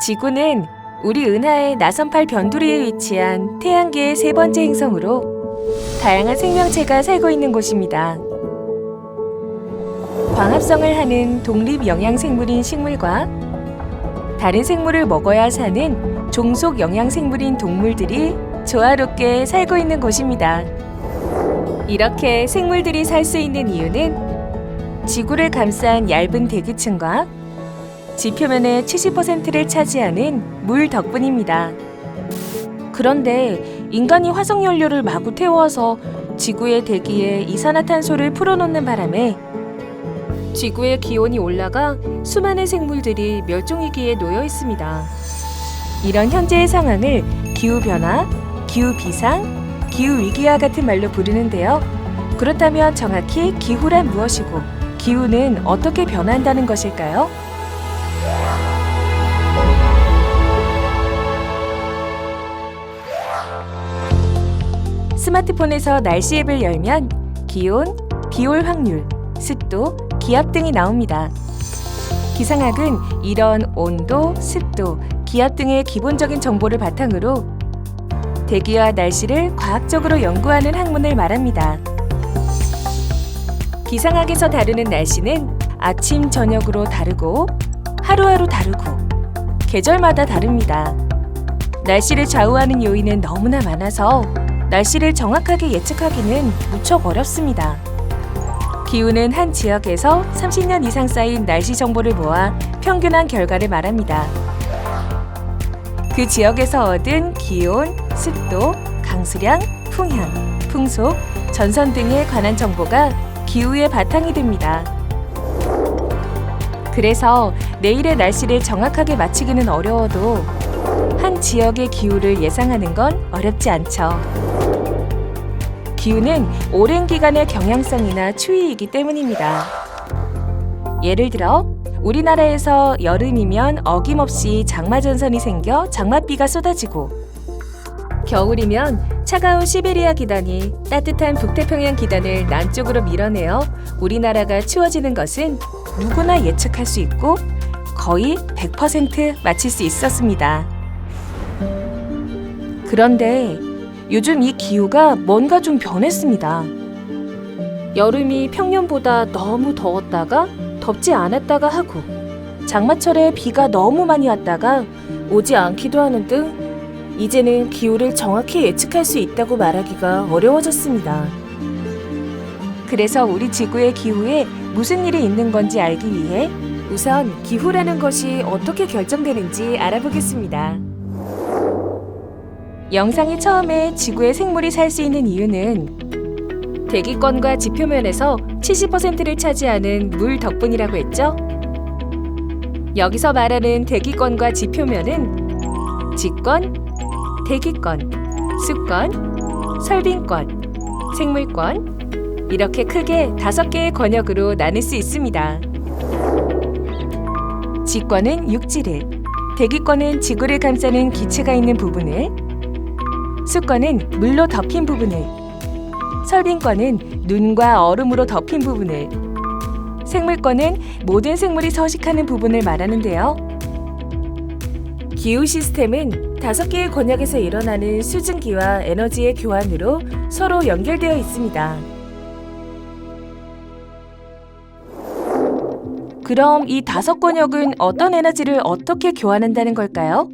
지구는 우리 은하의 나선팔 변두리에 위치한 태양계의 세 번째 행성으로 다양한 생명체가 살고 있는 곳입니다. 광합성을 하는 독립 영양생물인 식물과 다른 생물을 먹어야 사는 종속 영양생물인 동물들이 조화롭게 살고 있는 곳입니다. 이렇게 생물들이 살 수 있는 이유는 지구를 감싼 얇은 대기층과 지표면의 70%를 차지하는 물 덕분입니다. 그런데 인간이 화석연료를 마구 태워서 지구의 대기에 이산화탄소를 풀어놓는 바람에 지구의 기온이 올라가 수많은 생물들이 멸종위기에 놓여 있습니다. 이런 현재의 상황을 기후변화, 기후비상, 기후위기와 같은 말로 부르는데요. 그렇다면 정확히 기후란 무엇이고 기후는 어떻게 변한다는 것일까요? 스마트폰에서 날씨 앱을 열면 기온, 비올 확률, 습도, 기압 등이 나옵니다. 기상학은 이런 온도, 습도, 기압 등의 기본적인 정보를 바탕으로 대기와 날씨를 과학적으로 연구하는 학문을 말합니다. 기상학에서 다루는 날씨는 아침, 저녁으로 다르고 하루하루 다르고 계절마다 다릅니다. 날씨를 좌우하는 요인은 너무나 많아서 날씨를 정확하게 예측하기는 무척 어렵습니다. 기후는 한 지역에서 30년 이상 쌓인 날씨 정보를 모아 평균한 결과를 말합니다. 그 지역에서 얻은 기온, 습도, 강수량, 풍향, 풍속, 전선 등에 관한 정보가 기후의 바탕이 됩니다. 그래서 내일의 날씨를 정확하게 맞추기는 어려워도 한 지역의 기후를 예상하는 건 어렵지 않죠. 기후는 오랜 기간의 경향성이나 추이이기 때문입니다. 예를 들어 우리나라에서 여름이면 어김없이 장마전선이 생겨 장맛비가 쏟아지고 겨울이면 차가운 시베리아 기단이 따뜻한 북태평양 기단을 남쪽으로 밀어내어 우리나라가 추워지는 것은 누구나 예측할 수 있고 거의 100% 맞힐 수 있었습니다. 그런데 요즘 이 기후가 뭔가 좀 변했습니다. 여름이 평년보다 너무 더웠다가 덥지 않았다가 하고 장마철에 비가 너무 많이 왔다가 오지 않기도 하는 등 이제는 기후를 정확히 예측할 수 있다고 말하기가 어려워졌습니다. 그래서 우리 지구의 기후에 무슨 일이 있는 건지 알기 위해 우선 기후라는 것이 어떻게 결정되는지 알아보겠습니다. 영상이 처음에 지구의 생물이 살 수 있는 이유는 대기권과 지표면에서 70%를 차지하는 물 덕분이라고 했죠? 여기서 말하는 대기권과 지표면은 지권, 대기권, 수권, 설빙권, 생물권 이렇게 크게 5개의 권역으로 나눌 수 있습니다. 지권은 육지를, 대기권은 지구를 감싸는 기체가 있는 부분을, 수권은 물로 덮인 부분을, 설빙권은 눈과 얼음으로 덮인 부분을, 생물권은 모든 생물이 서식하는 부분을 말하는데요. 기후 시스템은 5개의 권역에서 일어나는 수증기와 에너지의 교환으로 서로 연결되어 있습니다. 그럼 이 5권역은 어떤 에너지를 어떻게 교환한다는 걸까요?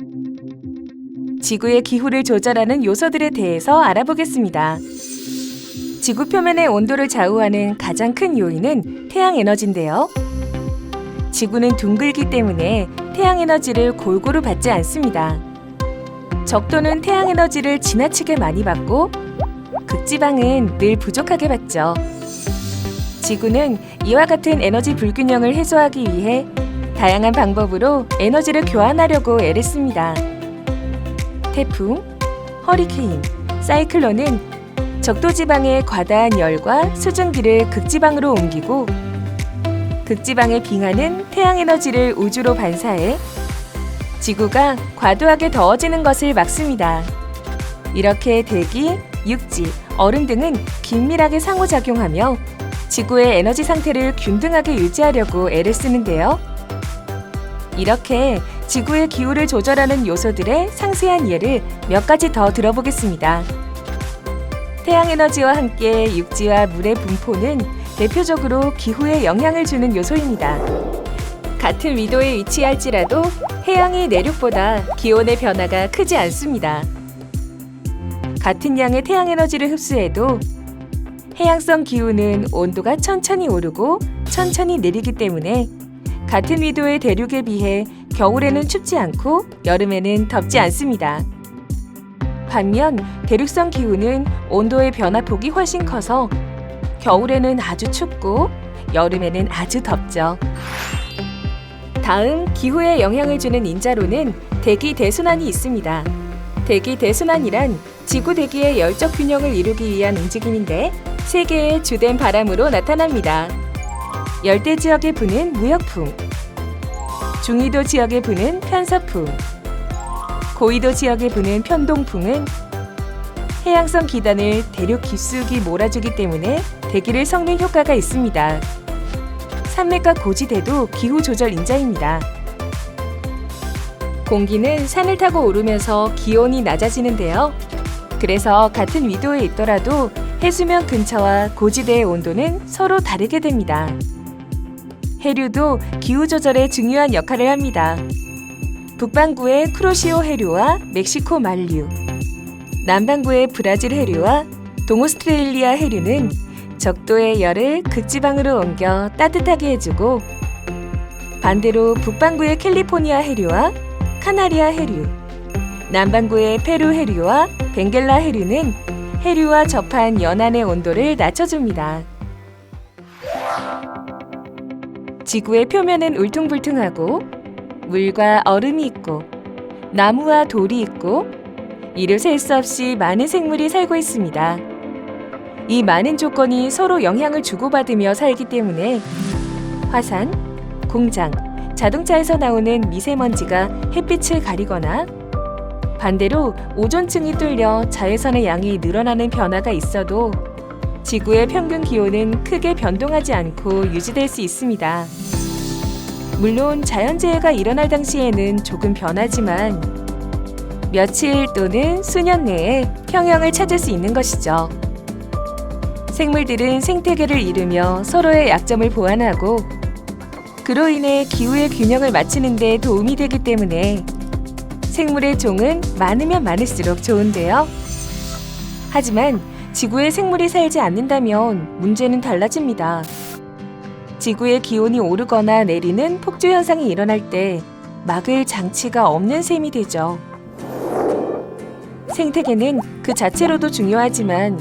지구의 기후를 조절하는 요소들에 대해서 알아보겠습니다. 지구 표면의 온도를 좌우하는 가장 큰 요인은 태양 에너지인데요. 지구는 둥글기 때문에 태양 에너지를 골고루 받지 않습니다. 적도는 태양 에너지를 지나치게 많이 받고 극지방은 늘 부족하게 받죠. 지구는 이와 같은 에너지 불균형을 해소하기 위해 다양한 방법으로 에너지를 교환하려고 애를 씁니다. 태풍, 허리케인, 사이클론은 적도지방의 과다한 열과 수증기를 극지방으로 옮기고 극지방의 빙하는 태양에너지를 우주로 반사해 지구가 과도하게 더워지는 것을 막습니다. 이렇게 대기, 육지, 얼음 등은 긴밀하게 상호작용하며 지구의 에너지 상태를 균등하게 유지하려고 애를 쓰는데요. 이렇게 지구의 기후를 조절하는 요소들의 상세한 예를 몇 가지 더 들어보겠습니다. 태양에너지와 함께 육지와 물의 분포는 대표적으로 기후에 영향을 주는 요소입니다. 같은 위도에 위치할지라도 해양이 내륙보다 기온의 변화가 크지 않습니다. 같은 양의 태양에너지를 흡수해도 해양성 기후는 온도가 천천히 오르고 천천히 내리기 때문에 같은 위도의 대륙에 비해 겨울에는 춥지 않고 여름에는 덥지 않습니다. 반면 대륙성 기후는 온도의 변화폭이 훨씬 커서 겨울에는 아주 춥고 여름에는 아주 덥죠. 다음 기후에 영향을 주는 인자로는 대기 대순환이 있습니다. 대기 대순환이란 지구 대기의 열적 균형을 이루기 위한 움직임인데 세계의 주된 바람으로 나타납니다. 열대 지역에 부는 무역풍, 중위도 지역에 부는 편서풍, 고위도 지역에 부는 편동풍은 해양성 기단을 대륙 깊숙이 몰아주기 때문에 대기를 섞는 효과가 있습니다. 산맥과 고지대도 기후 조절 인자입니다. 공기는 산을 타고 오르면서 기온이 낮아지는데요. 그래서 같은 위도에 있더라도 해수면 근처와 고지대의 온도는 서로 다르게 됩니다. 해류도 기후 조절에 중요한 역할을 합니다. 북반구의 쿠로시오 해류와 멕시코 만류, 남반구의 브라질 해류와 동오스트레일리아 해류는 적도의 열을 극지방으로 옮겨 따뜻하게 해주고 반대로 북반구의 캘리포니아 해류와 카나리아 해류, 남반구의 페루 해류와 벵겔라 해류는 해류와 접한 연안의 온도를 낮춰줍니다. 지구의 표면은 울퉁불퉁하고 물과 얼음이 있고 나무와 돌이 있고 이를 셀 수 없이 많은 생물이 살고 있습니다. 이 많은 조건이 서로 영향을 주고받으며 살기 때문에 화산, 공장, 자동차에서 나오는 미세먼지가 햇빛을 가리거나 반대로 오존층이 뚫려 자외선의 양이 늘어나는 변화가 있어도 지구의 평균 기온은 크게 변동하지 않고 유지될 수 있습니다. 물론 자연재해가 일어날 당시에는 조금 변하지만 며칠 또는 수년 내에 평형을 찾을 수 있는 것이죠. 생물들은 생태계를 이루며 서로의 약점을 보완하고 그로 인해 기후의 균형을 맞추는 데 도움이 되기 때문에 생물의 종은 많으면 많을수록 좋은데요. 하지만 지구에 생물이 살지 않는다면 문제는 달라집니다. 지구의 기온이 오르거나 내리는 폭주 현상이 일어날 때 막을 장치가 없는 셈이 되죠. 생태계는 그 자체로도 중요하지만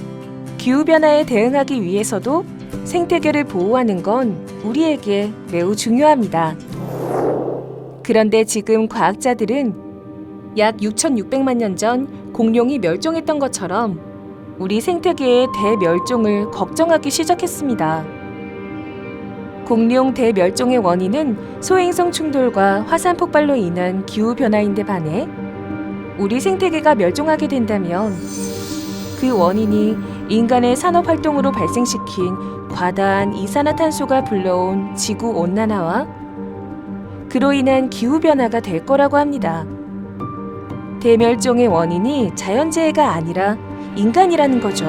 기후변화에 대응하기 위해서도 생태계를 보호하는 건 우리에게 매우 중요합니다. 그런데 지금 과학자들은 약 6,600만 년 전 공룡이 멸종했던 것처럼 우리 생태계의 대멸종을 걱정하기 시작했습니다. 공룡 대멸종의 원인은 소행성 충돌과 화산 폭발로 인한 기후변화인데 반해 우리 생태계가 멸종하게 된다면 그 원인이 인간의 산업활동으로 발생시킨 과다한 이산화탄소가 불러온 지구온난화와 그로 인한 기후변화가 될 거라고 합니다. 대멸종의 원인이 자연재해가 아니라 인간이라는 거죠.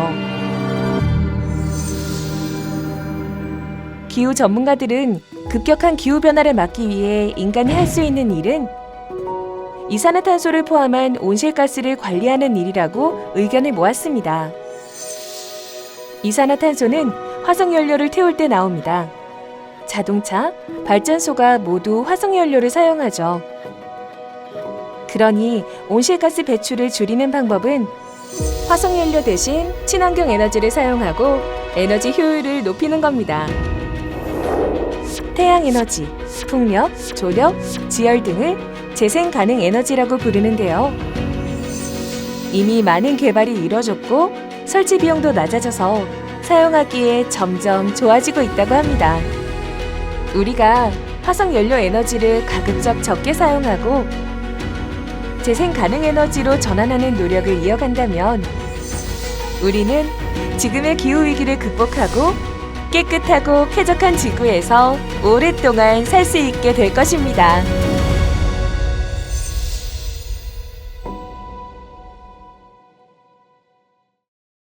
기후 전문가들은 급격한 기후변화를 막기 위해 인간이 할 수 있는 일은 이산화탄소를 포함한 온실가스를 관리하는 일이라고 의견을 모았습니다. 이산화탄소는 화석연료를 태울 때 나옵니다. 자동차, 발전소가 모두 화석연료를 사용하죠. 그러니 온실가스 배출을 줄이는 방법은 화석연료 대신 친환경 에너지를 사용하고 에너지 효율을 높이는 겁니다. 태양에너지, 풍력, 조력, 지열 등을 재생 가능 에너지라고 부르는데요. 이미 많은 개발이 이뤄졌고 설치 비용도 낮아져서 사용하기에 점점 좋아지고 있다고 합니다. 우리가 화석연료 에너지를 가급적 적게 사용하고 재생 가능 에너지로 전환하는 노력을 이어간다면 우리는 지금의 기후 위기를 극복하고 깨끗하고 쾌적한 지구에서 오랫동안 살 수 있게 될 것입니다.